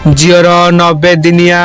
जिओर 90 दिनिया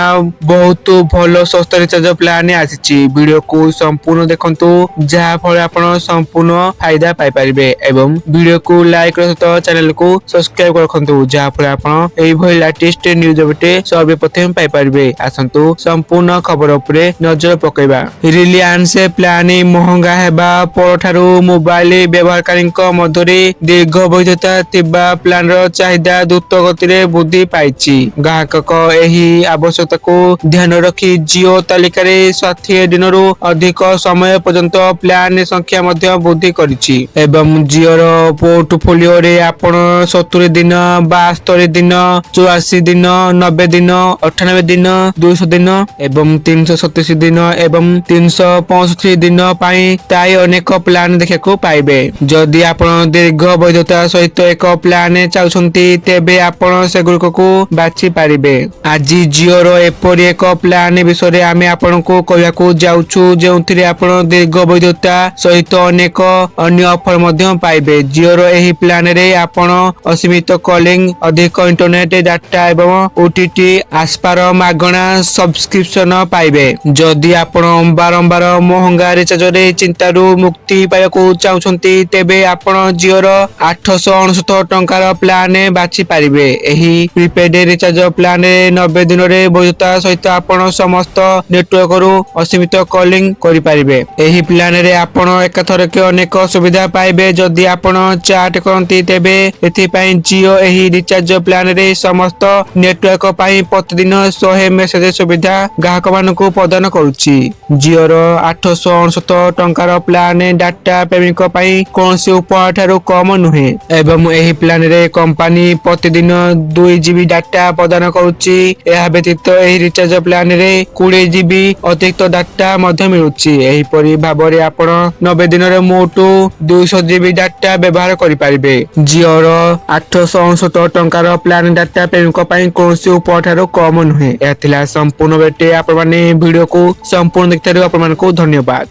बहुत भल सस्ता रिचार्ज प्लान आसी वीडियो को संपूर्ण देखंतु जहाँ फल आप संपूर्ण फायदा पाई परिबे एवं वीडियो को लाइक सहित चैनल को सब्सक्राइब रखंतु जहाँ फल आप लेटेस्ट न्यूज अपडेट सर्वप्रथम पाई परिबे। आसंतु संपूर्ण खबर उपरे नजर पकेबा। रिलायंस प्लान महंगा हेबा परठारु मोबाइल व्यवहारकारी मध्य दीर्घ वैधता थिबा प्लान चाहिदा द्रुत गति वृद्धि पाइछि। ग्राहक एही आवश्यकता को ध्यान रखी जियो तालिकार 60 दिनरू अधिक समय पर्यंत प्लान संख्या मध्य वृद्धि करिछि एवं जियोर पोर्टफोलियो रे आपण 70 दिन 72 दिन 84 दिन 90 दिन 98 दिन 200 दिन एवं 337 दिन एवं 365 दिन पाई ताई अनेक प्लान देखा पाइबे। जदि आपण दीर्घ वैधता सहित एक प्लान चाहछंती तेबे आपण सेगुरिक को बाछि पारिबे। आज जियोर एपरि एक प्लान विषय आमे आपनको कहयाकू जाउछु जेउथिरे आपण दीर्घ वैधता सहित अनेक अन्य ऑफर मध्य पाइबे। जियोर एही प्लान रे आपण असीमित कॉलिंग अधिक इंटरनेट डाटा एवं ओटीटी आसपार मागणा सब्सक्रिप्शन पाइबे। जदि आपण बारंबार महंगा रिचार्ज रे चिंतारू मुक्ति पायको चाहछंती तेबे आपण जियोर 869 टंकार प्लान बाछि पारिबे। एही प्रीपेड रिचार्ज प्लान 90 दिन रे वैधता सहित आपण समस्त नेटवर्क रु असीमित कॉलिंग करि पारिबे। एही प्लान रे आपण एकाथरके अनेक सुविधा पाइबे। जदि आपण चैट करंती तेबे एथि पई जियो एही रिचार्ज प्लान रे समस्त नेटवर्क पई प्रतिदिन 100 मेसेज सुविधा ग्राहक मानकु प्रदान करूछि। जियोर 869 टंकार प्लान डाटा प्रेमिक पई कोनसी उपहार ठारू कम नुहे एवं एही प्लान रे कंपनी प्रतिदिन 2 जीबी डाटा प्रदान करूछि। एहा व्यतीत एही रिचार्ज प्लान रे 20 जीबी अतिरिक्त डाटा मध्य मिलुछि। एही परि भाबरे आपण 90 दिन रे मोटो 200 जीबी डाटा व्यवहार करि परिबे। जियोर 869 टंकार प्लान डाटा प्रेमिक पई कोनसी उपहार ठारू कम नुहे। एथिला संपूर्ण बेटे आपण माने वीडियो को संपूर्ण देखिथारु आपण मानकु धन्यवाद।